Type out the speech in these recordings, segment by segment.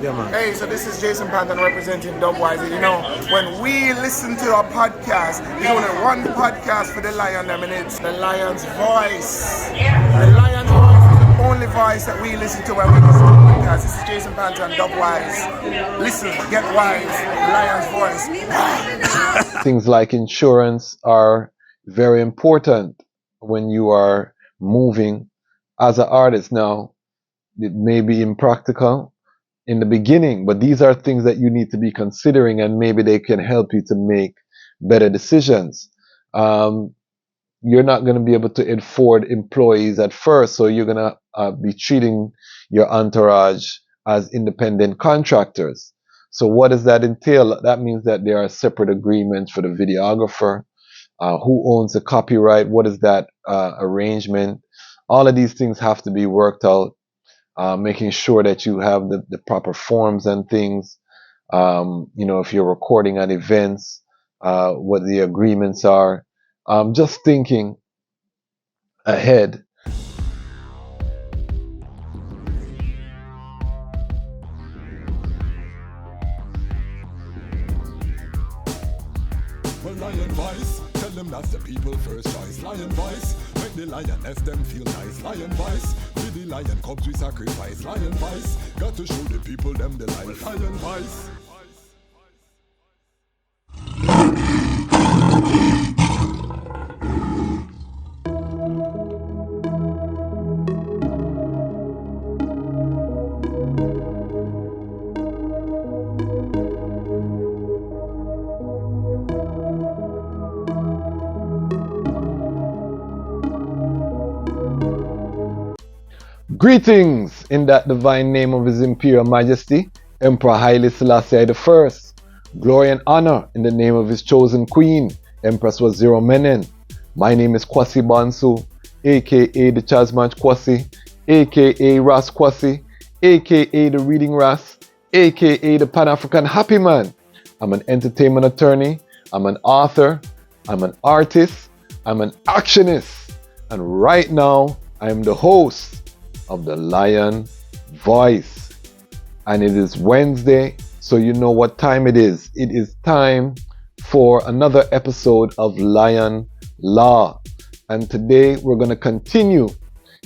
Yeah, man. Hey, so this is Jason Panton representing Dubwise. You know, when we listen to a podcast, there's only one podcast for the lion, and it's the lion's voice. The lion's voice is the only voice that we listen to when we listen to the podcast. This is Jason Panton, Dubwise. Listen, get wise, lion's voice. Things like insurance are very important when you are moving as an artist. Now, it may be impractical in the beginning, but these are things that you need to be considering, and maybe they can help you to make better decisions. You're not going to be able to afford employees at first, so you're going to be treating your entourage as independent contractors. So what does that entail? That means that there are separate agreements for the videographer, who owns the copyright, what is that arrangement. All of these things have to be worked out, making sure that you have the proper forms and things. If you're recording at events, what the agreements are. Just thinking ahead. Well, Lion Voice, tell them that's the people first choice. Lion Voice, make the lioness them feel nice. Lion Voice, with the lion cubs we sacrifice. Lion Voice, got to show the people them the life. Lion Voice. Greetings in that divine name of His Imperial Majesty, Emperor Haile Selassie I. Glory and honor in the name of His chosen Queen, Empress Waziri Menen. My name is Kwasi Bansu, aka Dejazmatch Kwasi, aka Ras Kwasi, aka the Reading Ras, aka the Pan-African Happy Man. I'm an entertainment attorney, I'm an author, I'm an artist, I'm an actionist, and right now I am the host of the Lion Voice. And it is Wednesday, so you know what time it is. It is time for another episode of Lion Law. And today we're going to continue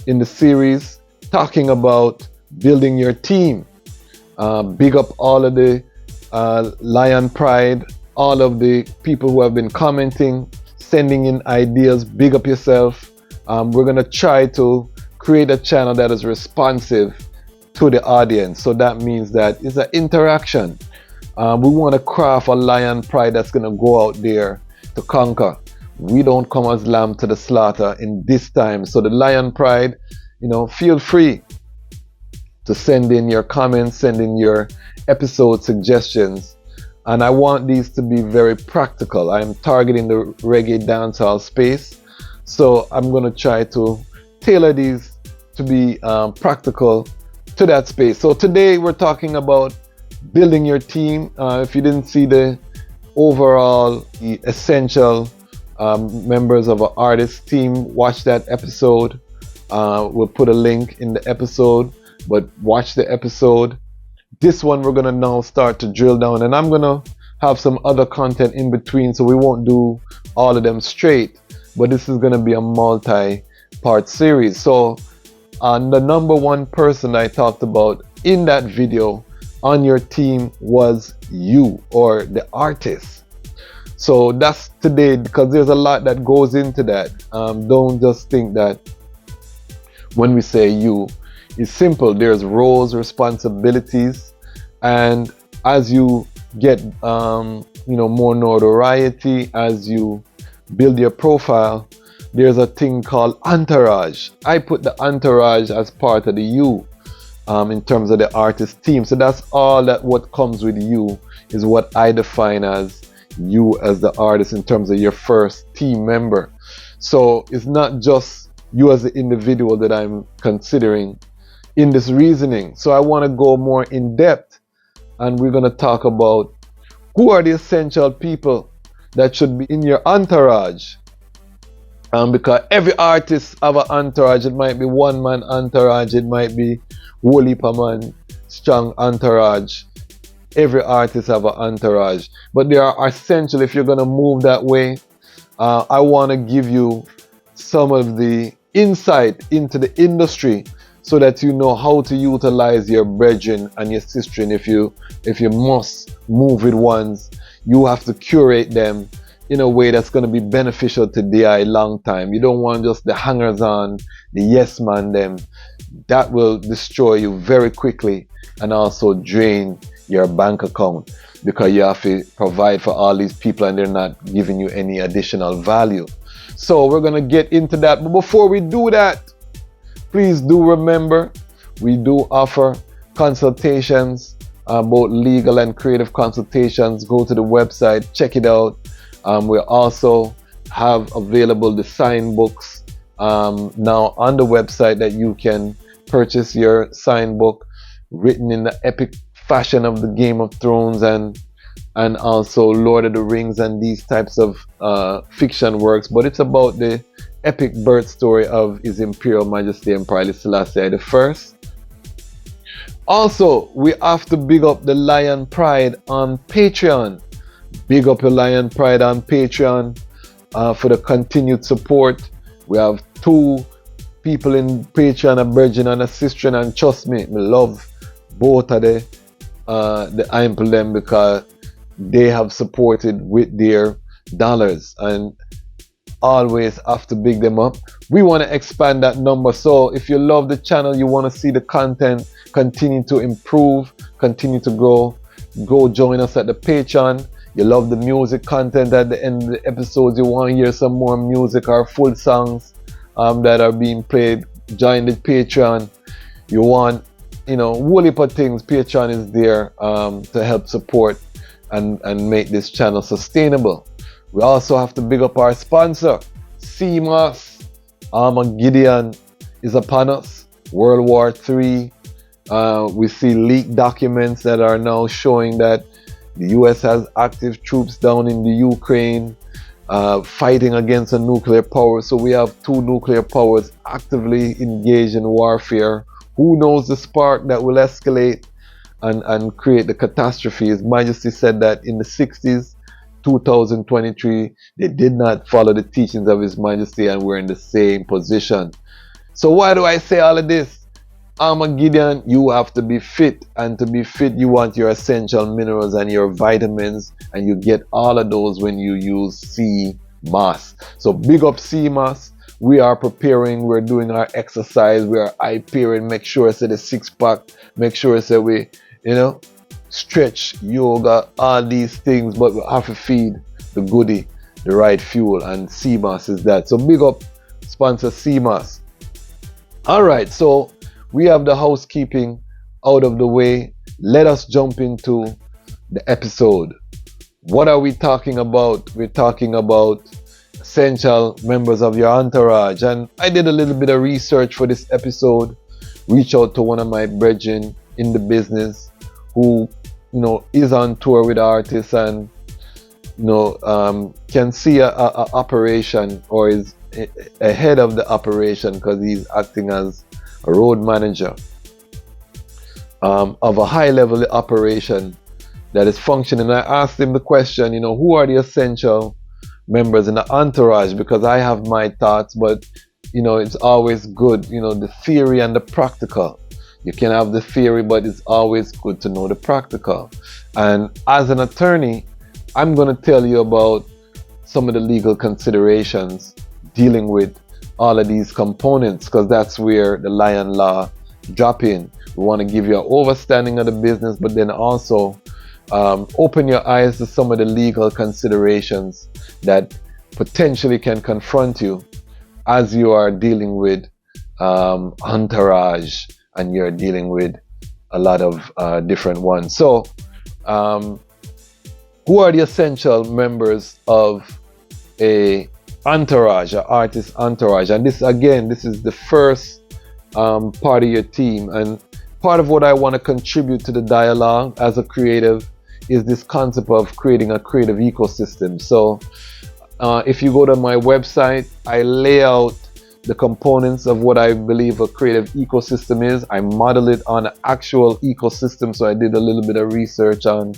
in the series talking about building your team. Big up all of the Lion Pride, all of the people who have been commenting, sending in ideas. Big up yourself. We're going to try to create a channel that is responsive to the audience. So that means that it's an interaction. We want to craft a Lion Pride that's going to go out there to conquer. We don't come as lamb to the slaughter in this time. So the Lion Pride, feel free to send in your comments, send in your episode suggestions. And I want these to be very practical. I'm targeting the reggae dancehall space. So I'm going to try to tailor these to be practical to that space. So today we're talking about building your team. If you didn't see the overall, the essential members of an artist team, watch that episode. We'll put a link in the episode, but watch the episode. This one we're gonna now start to drill down, and I'm gonna have some other content in between, so we won't do all of them straight, but this is gonna be a multi-part series. So the number one person I talked about in that video on your team was you, or the artist. So that's today, because there's a lot that goes into that. Don't just think that when we say you, it's simple. There's roles, responsibilities, and as you get more notoriety, as you build your profile, there's a thing called entourage. I put the entourage as part of the you, in terms of the artist team. So that's all that what comes with you is what I define as you as the artist in terms of your first team member. So it's not just you as the individual that I'm considering in this reasoning. So I want to go more in depth, and we're going to talk about who are the essential people that should be in your entourage. Because every artist have an entourage. It might be one man entourage, it might be whole heap of man. strong entourage. Every artist have an entourage, but they are essential if you're gonna move that way. I want to give you some of the insight into the industry so that you know how to utilize your brethren and your sister. If you must move with ones, you have to curate them in a way that's going to be beneficial to DI long time. You don't want just the hangers on, the yes man them. That will destroy you very quickly and also drain your bank account, because you have to provide for all these people and they're not giving you any additional value. So we're going to get into that. But before we do that, please do remember we do offer consultations, both legal and creative consultations. Go to the website, check it out. We also have available the sign books now on the website, that you can purchase your sign book written in the epic fashion of the Game of Thrones and also Lord of the Rings and these types of fiction works, but it's about the epic birth story of His Imperial Majesty Emperor Haile Selassie I. Also, we have to big up the Lion Pride on Patreon. Big up your Lion Pride on Patreon for the continued support. We have 2 people in Patreon, a virgin and a sister, and trust me, me love both of the ample them, because they have supported with their dollars, and always have to big them up. We want to expand that number, so if you love the channel, you want to see the content continue to improve, continue to grow, go join us at the Patreon. You love the music content at the end of the episodes, you want to hear some more music or full songs that are being played, join the Patreon. You want, whole heap of things, Patreon is there to help support and make this channel sustainable. We also have to big up our sponsor, CMOS. Armageddon is upon us. World War III. We see leaked documents that are now showing that the US has active troops down in the Ukraine fighting against a nuclear power. So we have 2 nuclear powers actively engaged in warfare. Who knows the spark that will escalate and create the catastrophe? His Majesty said that in the 60s, 2023, they did not follow the teachings of His Majesty, and we're in the same position. So why do I say all of this? Armageddon, you have to be fit, and to be fit, you want your essential minerals and your vitamins, and you get all of those when you use CMOS. So big up CMOS. We are preparing, we're doing our exercise, we are hypering, make sure I say the 6-pack, make sure I say we, stretch, yoga, all these things, but we have to feed the goodie the right fuel, and CMOS is that. So big up sponsor CMOS. Alright, so we have the housekeeping out of the way. Let us jump into the episode. What are we talking about? We're talking about essential members of your entourage, and I did a little bit of research for this episode. Reach out to one of my brethren in the business who is on tour with artists and can see a operation, or is ahead of the operation, because he's acting as a road manager of a high level operation that is functioning. I asked him the question, who are the essential members in the entourage, because I have my thoughts, but it's always good, the theory and the practical. You can have the theory, but it's always good to know the practical. And as an attorney, I'm going to tell you about some of the legal considerations dealing with all of these components, because that's where the Lion Law drop in. We want to give you an overstanding of the business, but then also open your eyes to some of the legal considerations that potentially can confront you as you are dealing with entourage, and you're dealing with a lot of different ones. So who are the essential members of a entourage, an artist entourage? And this is the first part of your team, and part of what I want to contribute to the dialogue as a creative is this concept of creating a creative ecosystem. So if you go to my website, I lay out the components of what I believe a creative ecosystem is. I model it on an actual ecosystem. So I did a little bit of research on,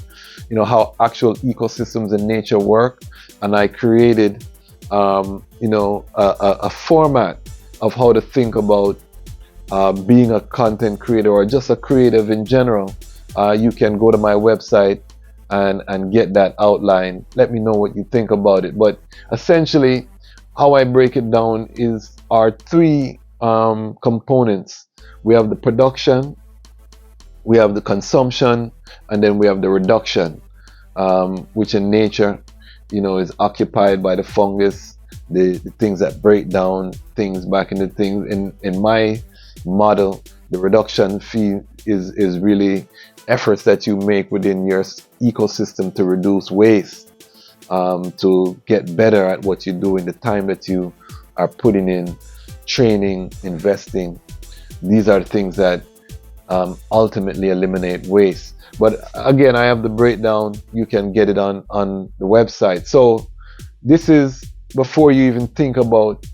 how actual ecosystems in nature work, and I created, a format of how to think about being a content creator or just a creative in general. You can go to my website and get that outline. Let me know what you think about it. But essentially, how I break it down is our three components. We have the production, we have the consumption, and then we have the reduction, which in nature, is occupied by the fungus, the things that break down things back into things. In my model, the reduction fee is really efforts that you make within your ecosystem to reduce waste, to get better at what you do in the time that you are putting in, training, investing. These are things that ultimately eliminate waste. But again, I have the breakdown. You can get it on the website. So this is before you even think about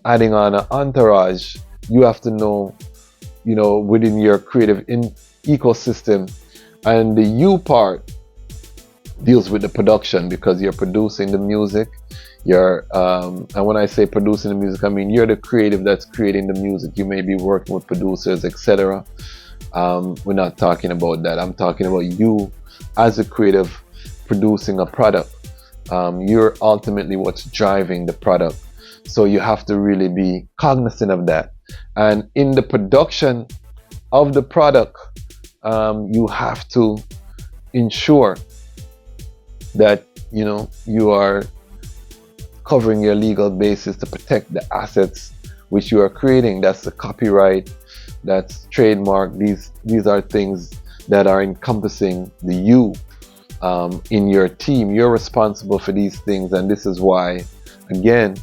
adding on an entourage. You have to know, within your creative ecosystem, and the you part deals with the production, because you're producing the music. And when I say producing the music, I mean you're the creative that's creating the music. You may be working with producers, etc. We're not talking about that. I'm talking about you as a creative producing a product. You're ultimately what's driving the product. So you have to really be cognizant of that. And in the production of the product, you have to ensure that you are covering your legal basis to protect the assets which you are creating. That's the copyright, that's trademark. These are things that are encompassing the you in your team. You're responsible for these things, and this is why, again,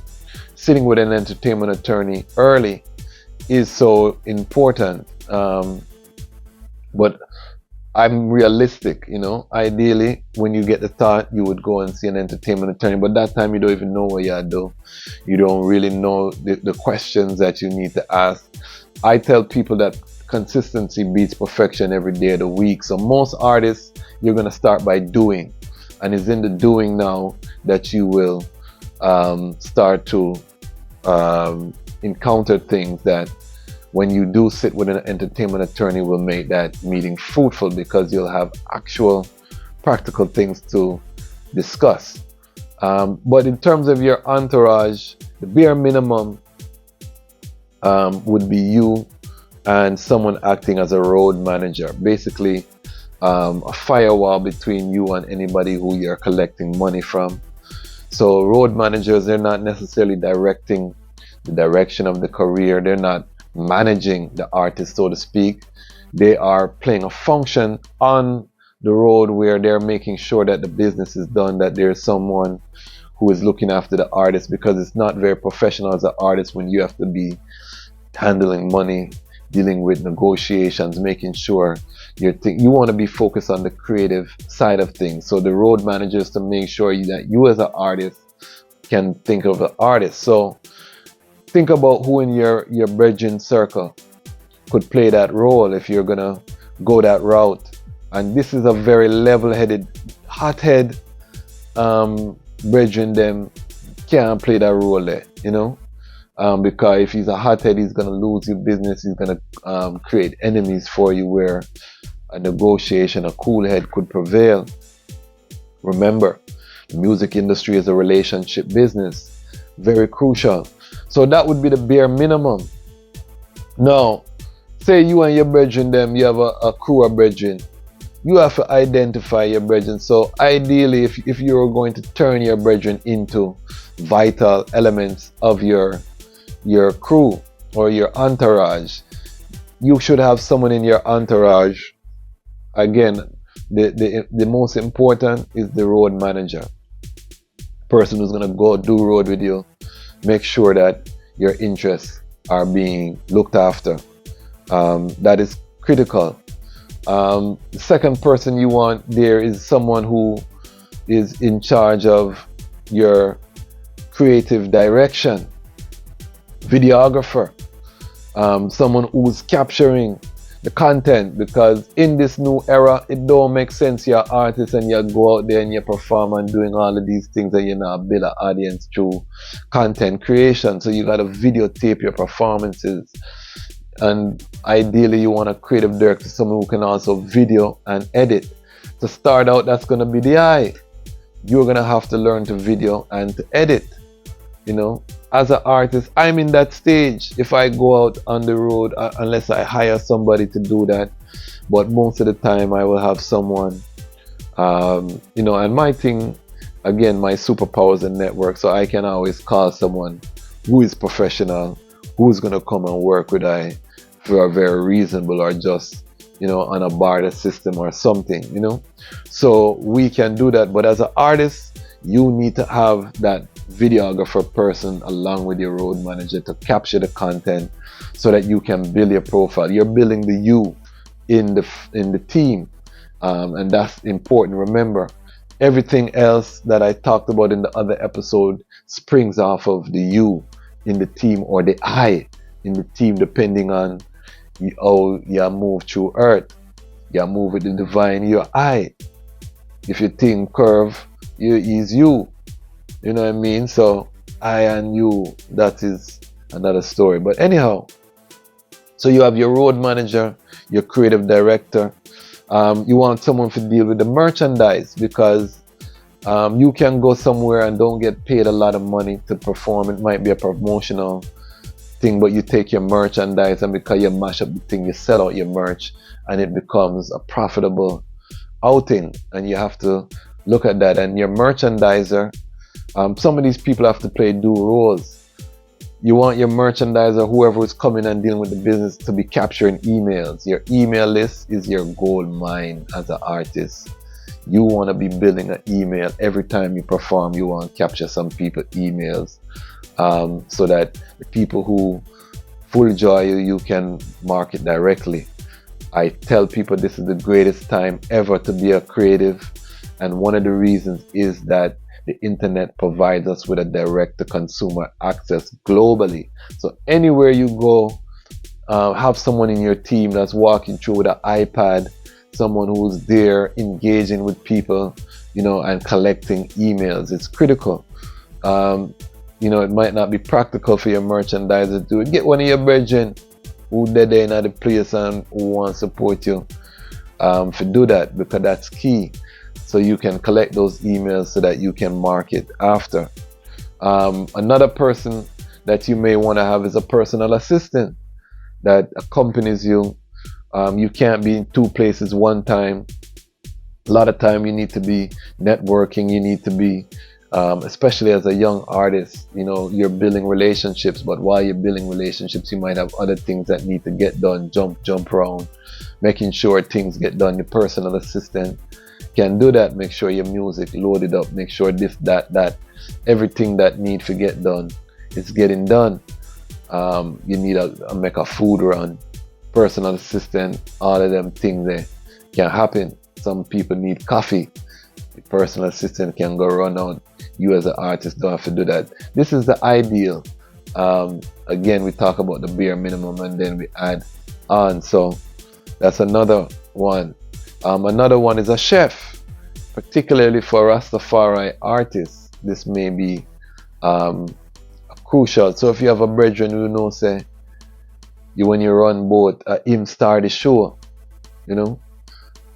sitting with an entertainment attorney early is so important. But I'm realistic, ideally when you get the thought, you would go and see an entertainment attorney, but that time you don't even know what you do. You don't really know the questions that you need to ask. I tell people that consistency beats perfection every day of the week. So most artists, you're going to start by doing, and it's in the doing now that you will start to encounter things that, when you do sit with an entertainment attorney, will make that meeting fruitful, because you'll have actual practical things to discuss. But in terms of your entourage, the bare minimum would be you and someone acting as a road manager. Basically, a firewall between you and anybody who you're collecting money from. So road managers, they're not necessarily directing the direction of the career. They're not managing the artist, so to speak. They are playing a function on the road where they're making sure that the business is done, that there's someone who is looking after the artist, because it's not very professional as an artist when you have to be handling money, dealing with negotiations, making sure you want to be focused on the creative side of things. So the road managers to make sure that you as an artist can think of the artist. So think about who in your brethren circle could play that role if you're gonna go that route. And this is a very level-headed, hothead brethren. Them can't play that role there, because if he's a hothead, he's gonna lose your business. He's gonna create enemies for you, where a negotiation, a cool head could prevail. Remember, the music industry is a relationship business, very crucial. So that would be the bare minimum. Now, say you and your brethren, you have a crew of brethren. You have to identify your brethren. So ideally, if you're going to turn your brethren into vital elements of your crew or your entourage, you should have someone in your entourage. Again, the most important is the road manager. Person who's going to go do road with you. Make sure that your interests are being looked after. That is critical. The second person you want there is someone who is in charge of your creative direction. videographer, someone who's capturing the content, because in this new era it don't make sense you're an artist and you go out there and you perform and doing all of these things and you not build an audience through content creation. So you got to videotape your performances, and ideally you want a creative director, someone who can also video and edit. To start out, that's going to be the eye. You're going to have to learn to video and to edit. You know, as an artist, I'm in that stage. If I go out on the road, unless I hire somebody to do that, but most of the time I will have someone, you know, and my thing, again, my superpower is a network, so I can always call someone who is professional, who's going to come and work with I for a very reasonable, or just, you know, on a barter system or something, you know. So we can do that, but as an artist, you need to have that videographer person along with your road manager to capture the content so that you can build your profile. You're building the you in the team, and that's important. Remember, everything else that I talked about in the other episode springs off of the you in the team, or the I in the team, depending on how you move through earth. You move with the divine, your I. If you think curve, you is you. You know what I mean? So I and you, that is another story. But anyhow, so you have your road manager, your creative director. You want someone to deal with the merchandise, because you can go somewhere and don't get paid a lot of money to perform. It might be a promotional thing, but you take your merchandise, and because you mash up the thing, you sell out your merch, and it becomes a profitable outing. And you have to look at that. And your merchandiser, some of these people have to play dual roles. You want your merchandiser, whoever is coming and dealing with the business, to be capturing emails. Your email list is your gold mine as an artist. You want to be building an email every time you perform. You want to capture some people's emails, so that the people who full joy you can market directly. I tell people this is the greatest time ever to be a creative, and one of the reasons is that the internet provides us with a direct-to-consumer access globally. So anywhere you go, have someone in your team that's walking through with an iPad, someone who's there engaging with people, you know, and collecting emails. It's critical. You know, it might not be practical for your merchandiser to do it. Get one of your brethren who dead in at the place and who want to support you to do that, because that's key. So you can collect those emails so that you can market after. Another person that you may want to have is a personal assistant that accompanies you. You can't be in two places one time. A lot of time you need to be networking. You need to be, especially as a young artist, you know, you're building relationships, but while you're building relationships, you might have other things that need to get done, jump around, making sure things get done. Your personal assistant can do that. Make sure your music loaded up, make sure this, that, everything that needs to get done is getting done. You need to make a food run, personal assistant, all of them things there can happen. Some people need coffee. The personal assistant can go run out. You as an artist don't have to do that. This is the ideal. Again, we talk about the bare minimum and then we add on. So that's another one. Another one is a chef, particularly for Rastafari artists. This may be crucial. So if you have a brethren who know, say, when you run both, him start the show, you know,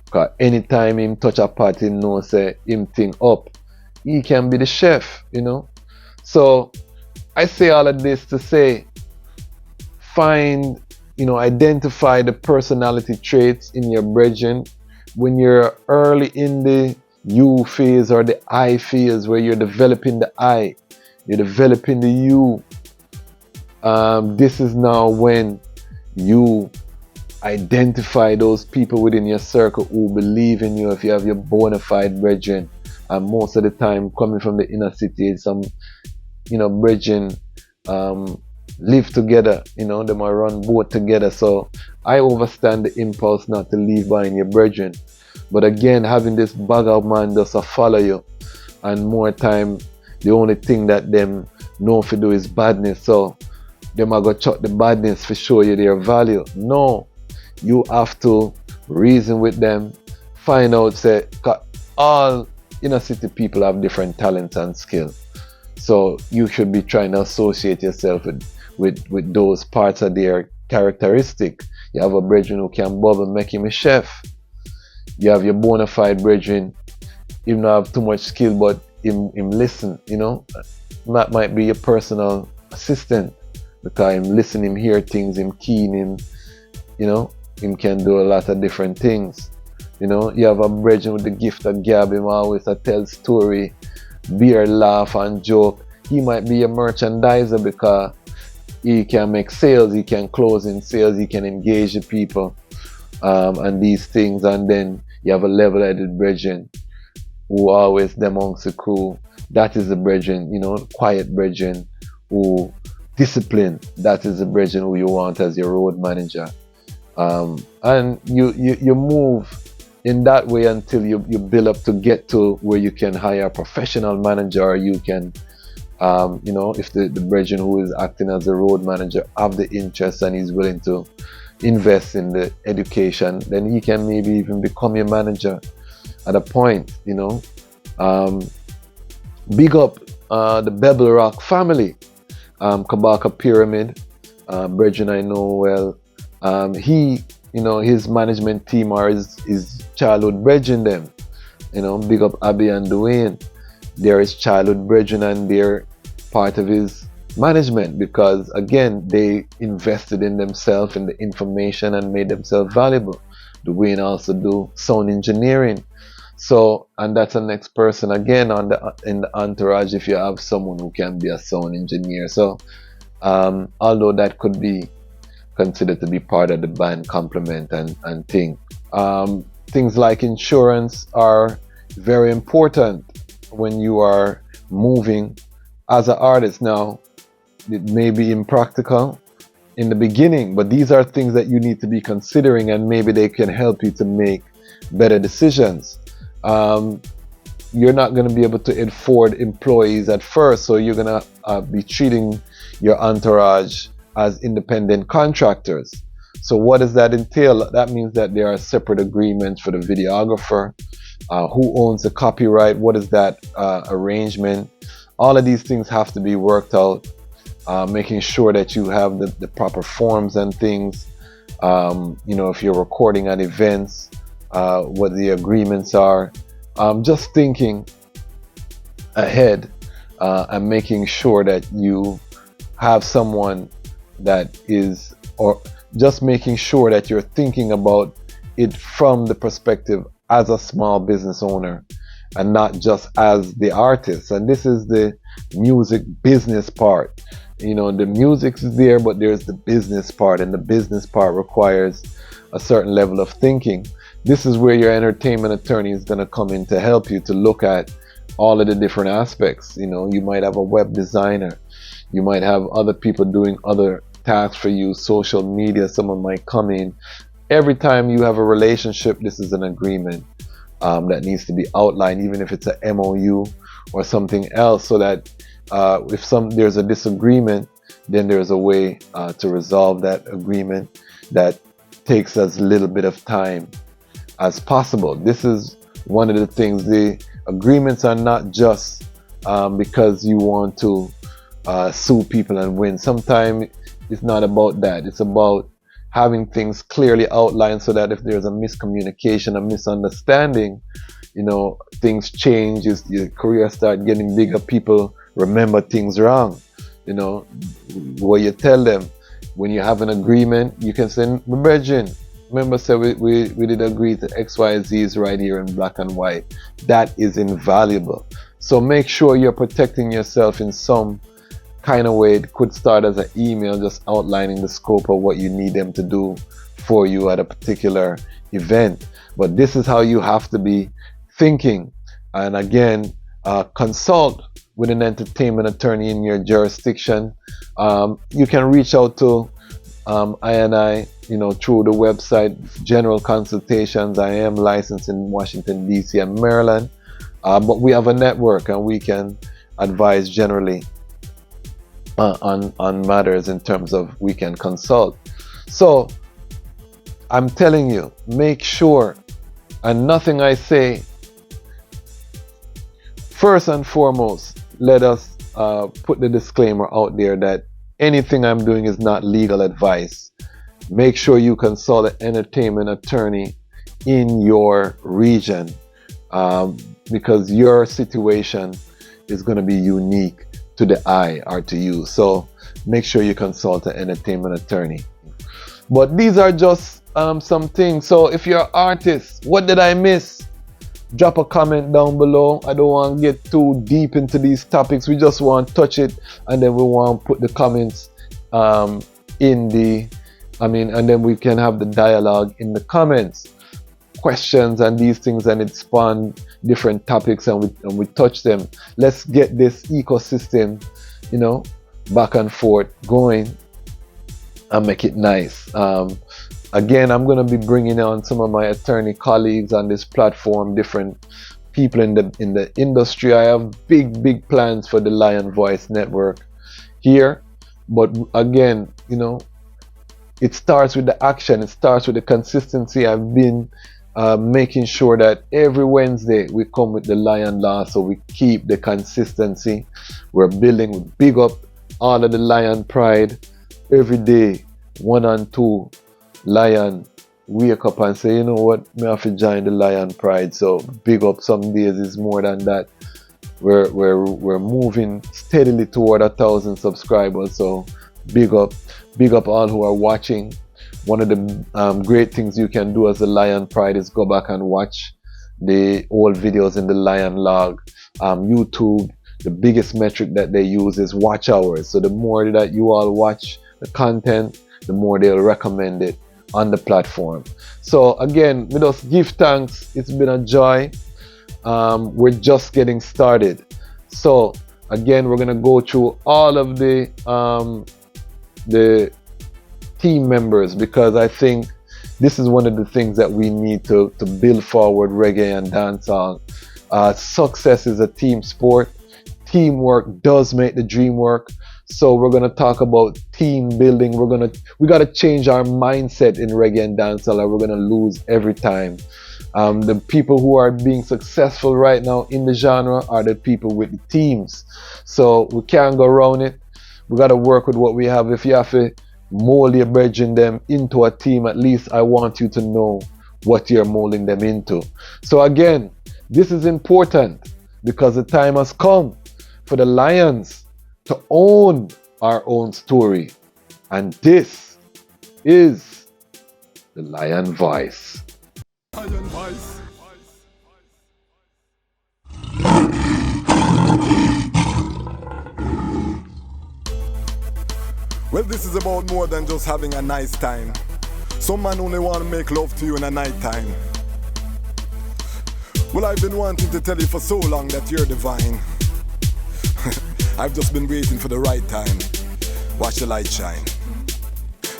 because anytime him touch a pot, him know, say, him thing up, he can be the chef, you know. So I say all of this to say, find, you know, identify the personality traits in your brethren. When you're early in the you phase or the I phase, where you're developing the I, you're developing the you, this is now when you identify those people within your circle who believe in you. If you have your bona fide brethren, and most of the time coming from the inner city, some, you know, brethren live together, you know, they might run both together. So I understand the impulse not to leave behind your brethren, but again, having this bag of man does follow you, and more time the only thing that them know to do is badness. So them are going to chuck the badness for show you their value. No, you have to reason with them, find out, say, all inner city people have different talents and skills. So you should be trying to associate yourself with those parts of their characteristic. You have a brethren who can bubble, make him a chef. You have your bona fide brethren, him not have too much skill, but him listen, That might be your personal assistant, because him listen, him hear things, him keen, him can do a lot of different things. You have a brethren with the gift of gab, him always tell story, beer, laugh and joke. He might be a merchandiser because he can make sales, he can close in sales, he can engage the people, and these things. And then you have a level-headed brethren who always them amongst the crew. That is the brethren, quiet brethren who discipline. That is the brethren who you want as your road manager. And you move in that way until you build up to get to where you can hire a professional manager, or you can, if the brethren who is acting as a road manager have the interest and is willing to invest in the education, then he can maybe even become your manager at a point, Big up the Bebel Rock family, Kabaka Pyramid, brethren I know well. He, his management team are his childhood brethren them. Big up Abby and Dwayne. They're his childhood brethren and they're part of his management because, again, they invested in themselves, in the information, and made themselves valuable. Dwayne also do sound engineering. So, and that's the next person again in the entourage if you have someone who can be a sound engineer. So, although that could be considered to be part of the band complement and thing. Things like insurance are very important when you are moving as an artist. Now, it may be impractical in the beginning, but these are things that you need to be considering, and maybe they can help you to make better decisions. You're not going to be able to afford employees at first, so you're going to be treating your entourage as independent contractors. So what does that entail? That means that there are separate agreements for the videographer, who owns the copyright, what is that arrangement. All of these things have to be worked out, making sure that you have the proper forms and things. If you're recording at events, what the agreements are. Just thinking ahead and making sure that you have someone that is, or just making sure that you're thinking about it from the perspective as a small business owner and not just as the artist. And this is the music business part. The music is there, but there's the business part, and the business part requires a certain level of thinking. This is where your entertainment attorney is going to come in to help you to look at all of the different aspects. You might have a web designer, you might have other people doing other tasks for you, social media, someone might come in. Every time you have a relationship, this is an agreement that needs to be outlined, even if it's a MOU or something else, so that if there's a disagreement, then there's a way to resolve that agreement that takes as little bit of time as possible. This is one of the things. The agreements are not just because you want to sue people and win. Sometimes it's not about that. It's about having things clearly outlined so that if there's a miscommunication, a misunderstanding, things change, your career start getting bigger, people remember things wrong. What you tell them when you have an agreement, you can say, brethren, remember, say we did agree to XYZs right here in black and white. That is invaluable. So make sure you're protecting yourself in some kind of way. It could start as an email just outlining the scope of what you need them to do for you at a particular event. But this is how you have to be thinking. And again, consult with an entertainment attorney in your jurisdiction. You can reach out to I through the website, general consultations. I am licensed in Washington, D.C. and Maryland, but we have a network and we can advise generally on matters in terms of we can consult. So I'm telling you, make sure, and nothing I say, first and foremost, let us put the disclaimer out there that anything I'm doing is not legal advice. Make sure you consult an entertainment attorney in your region, because your situation is going to be unique to the eye or to you. So make sure you consult an entertainment attorney. But these are just some things. So if you're an artist, what did I miss? Drop a comment down below. I don't want to get too deep into these topics. We just want to touch it, and then we want to put the comments and then we can have the dialogue in the comments, questions and these things, and it spawn different topics, and we touch them. Let's get this ecosystem, back and forth going and make it nice. Again, I'm going to be bringing on some of my attorney colleagues on this platform, different people in the industry. I have big plans for the Lion Voice Network here. But again, it starts with the action. It starts with the consistency. I've been making sure that every Wednesday we come with the Lion Law, so we keep the consistency. We're building, big up all of the Lion Pride every day, 1 and 2. Lion wake up and say, you know what, me have to join the Lion Pride. So big up. Some days is more than that. We're moving steadily toward 1,000 subscribers. So big up all who are watching. One of the great things you can do as a Lion Pride is go back and watch the old videos in the Lion Log. YouTube, the biggest metric that they use is watch hours. So the more that you all watch the content, the more they'll recommend it on the platform. So again, we just give thanks. It's been a joy. We're just getting started. So again, we're gonna go through all of the team members, because I think this is one of the things that we need to build forward reggae and dancehall. Success is a team sport. Teamwork does make the dream work. So we're gonna talk about team building. We gotta change our mindset in reggae and dancehall, or we're gonna lose every time. The people who are being successful right now in the genre are the people with the teams. So we can't go around it. We gotta work with what we have. If you have to mold your bridging them into a team, at least I want you to know what you're molding them into. So again, this is important because the time has come for the Lions to own our own story. And this is the Lion Voice. Lion Voice. Well, this is about more than just having a nice time. Some man only want to make love to you in a night time. Well, I've been wanting to tell you for so long that you're divine. I've just been waiting for the right time. Watch the light shine.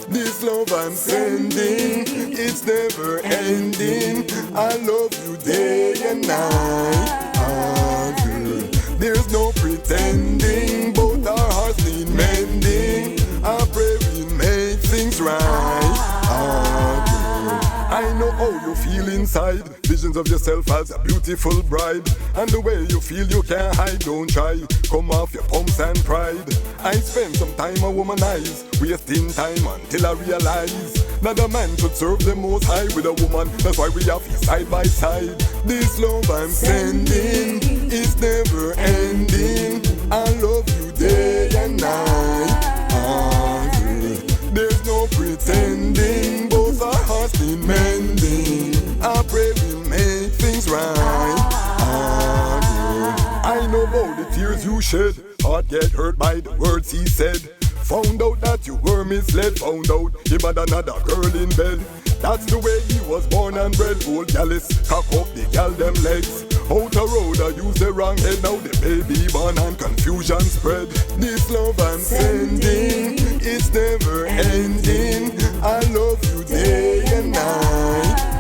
This love I'm sending, it's never ending. I love you day and night. Ah, girl. There's no pretending, both our hearts need mending. I pray we make things right. Ah, girl. I know how you feel inside. Visions of yourself as a beautiful bride. And the way you feel you can't hide, don't try. Come off your pumps and pride. I spent some time a womanize, wasting time until I realize that a man could serve the most high with a woman. That's why we have side by side. This love I'm sending is never ending. I love you day and night. Ah, girl. There's no pretending, both our hearts need mending. I pray we'll make things right. Ah, girl. I know about the tears you shed. Heart get hurt by the words he said. Found out that you were misled. Found out him had another girl in bed. That's the way he was born and bred. Old gallus, cock up the gal them legs. Out a road I used the wrong head. Now the baby born and confusion spread. This love I'm sending, it's never ending. I love you day and night.